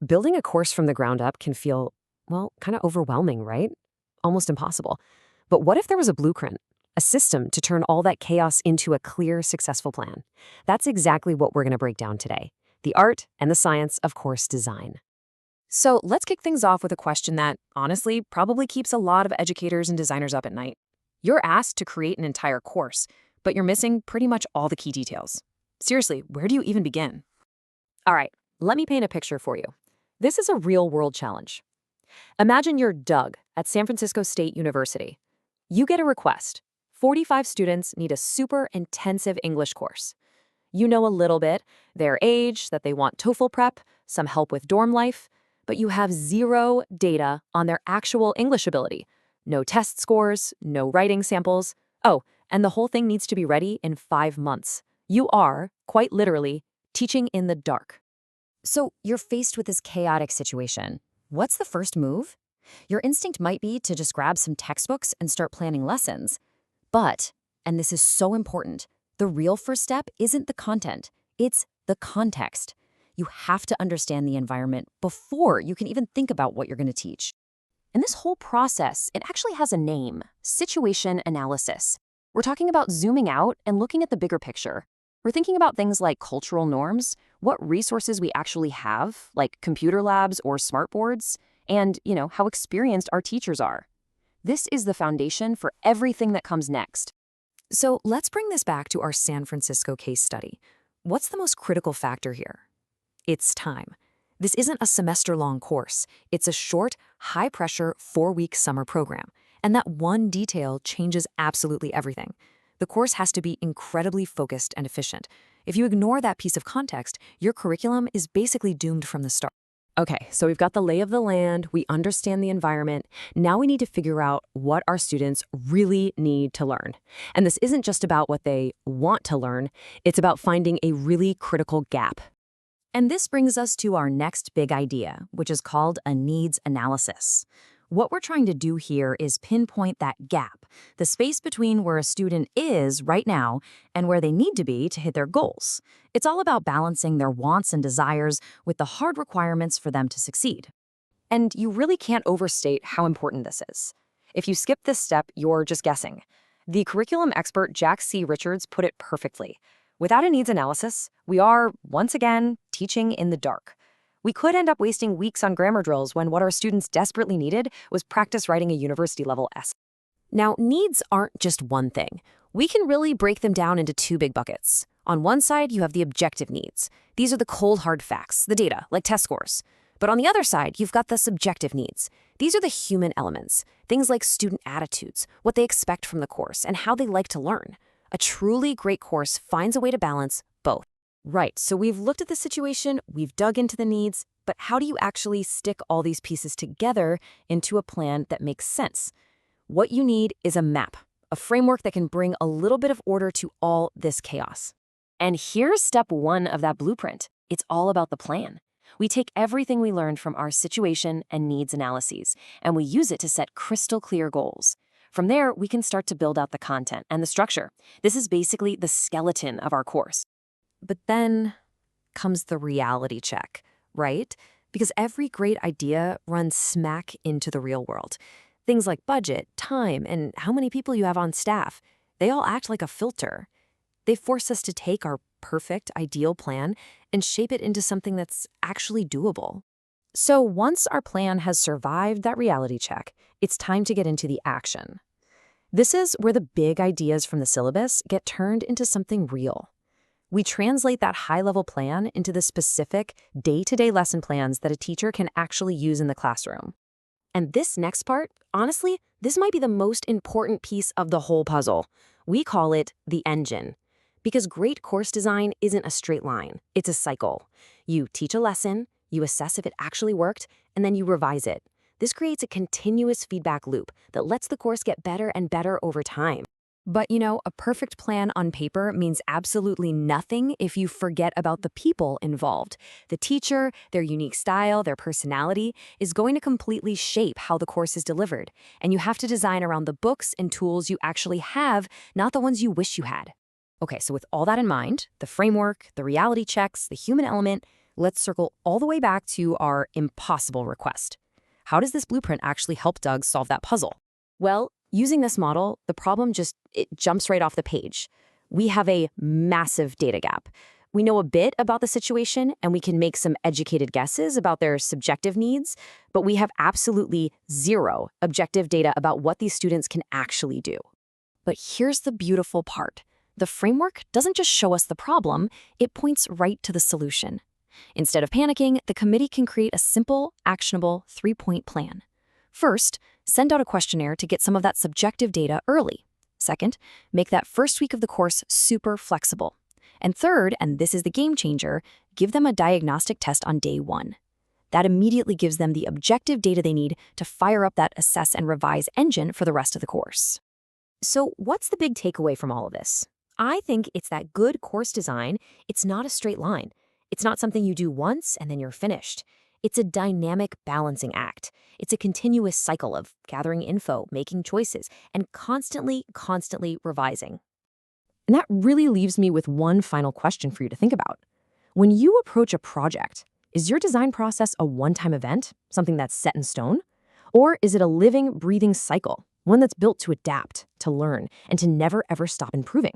Building a course from the ground up can feel, well, kind of overwhelming, right? Almost impossible. But what if there was a blueprint, a system to turn all that chaos into a clear, successful plan? That's exactly what we're going to break down today: the art and the science of course design. So let's kick things off with a question that, honestly, probably keeps a lot of educators and designers up at night. You're asked to create an entire course, but you're missing pretty much all the key details. Seriously, where do you even begin? All right, let me paint a picture for you. This is a real-world challenge. Imagine you're Doug at San Francisco State University. You get a request. 45 students need a super intensive English course. You know a little bit, their age, that they want TOEFL prep, some help with dorm life, but you have zero data on their actual English ability. No test scores, no writing samples. Oh, and the whole thing needs to be ready in 5 months. You are, quite literally, teaching in the dark. So you're faced with this chaotic situation. What's the first move? Your instinct might be to just grab some textbooks and start planning lessons. But, and this is so important, the real first step isn't the content, it's the context. You have to understand the environment before you can even think about what you're going to teach. And this whole process, it actually has a name: situation analysis. We're talking about zooming out and looking at the bigger picture. We're thinking about things like cultural norms, what resources we actually have, like computer labs or smartboards, and, how experienced our teachers are. This is the foundation for everything that comes next. So let's bring this back to our San Francisco case study. What's the most critical factor here? It's time. This isn't a semester-long course. It's a short, high-pressure, 4-week summer program. And that one detail changes absolutely everything. The course has to be incredibly focused and efficient. If you ignore that piece of context, your curriculum is basically doomed from the start. Okay, so we've got the lay of the land, we understand the environment. Now we need to figure out what our students really need to learn. And this isn't just about what they want to learn, it's about finding a really critical gap. And this brings us to our next big idea, which is called a needs analysis. What we're trying to do here is pinpoint that gap, the space between where a student is right now and where they need to be to hit their goals. It's all about balancing their wants and desires with the hard requirements for them to succeed. And you really can't overstate how important this is. If you skip this step, you're just guessing. The curriculum expert Jack C. Richards put it perfectly. Without a needs analysis, we are, once again, teaching in the dark. We could end up wasting weeks on grammar drills when what our students desperately needed was practice writing a university-level essay. Now, needs aren't just one thing. We can really break them down into 2 big buckets. On one side, you have the objective needs. These are the cold, hard facts, the data, like test scores. But on the other side, you've got the subjective needs. These are the human elements, things like student attitudes, what they expect from the course, and how they like to learn. A truly great course finds a way to balance both. Right, so we've looked at the situation, we've dug into the needs, but how do you actually stick all these pieces together into a plan that makes sense? What you need is a map, a framework that can bring a little bit of order to all this chaos. And here's step 1 of that blueprint. It's all about the plan. We take everything we learned from our situation and needs analyses, and we use it to set crystal clear goals. From there, we can start to build out the content and the structure. This is basically the skeleton of our course. But then comes the reality check, right? Because every great idea runs smack into the real world. Things like budget, time, and how many people you have on staff, they all act like a filter. They force us to take our perfect, ideal plan and shape it into something that's actually doable. So once our plan has survived that reality check, it's time to get into the action. This is where the big ideas from the syllabus get turned into something real. We translate that high-level plan into the specific day-to-day lesson plans that a teacher can actually use in the classroom. And this next part, honestly, this might be the most important piece of the whole puzzle. We call it the engine. Because great course design isn't a straight line, it's a cycle. You teach a lesson, you assess if it actually worked, and then you revise it. This creates a continuous feedback loop that lets the course get better and better over time. But a perfect plan on paper means absolutely nothing if you forget about the people involved. The teacher, their unique style, their personality is going to completely shape how the course is delivered. And you have to design around the books and tools you actually have, not the ones you wish you had. Okay, so with all that in mind, the framework, the reality checks, the human element, Let's circle all the way back to our impossible request. How does this blueprint actually help Doug solve that puzzle? Well, using this model, the problem it jumps right off the page. We have a massive data gap. We know a bit about the situation and we can make some educated guesses about their subjective needs, but we have absolutely zero objective data about what these students can actually do. But here's the beautiful part. The framework doesn't just show us the problem, it points right to the solution. Instead of panicking, the committee can create a simple, actionable 3-point plan. First, send out a questionnaire to get some of that subjective data early. Second, make that first week of the course super flexible. And third, and this is the game changer, give them a diagnostic test on day 1. That immediately gives them the objective data they need to fire up that assess and revise engine for the rest of the course. So what's the big takeaway from all of this? I think it's that good course design, it's not a straight line. It's not something you do once and then you're finished. It's a dynamic balancing act. It's a continuous cycle of gathering info, making choices, and constantly revising. And that really leaves me with one final question for you to think about. When you approach a project, is your design process a one-time event, something that's set in stone? Or is it a living, breathing cycle, one that's built to adapt, to learn, and to never ever stop improving?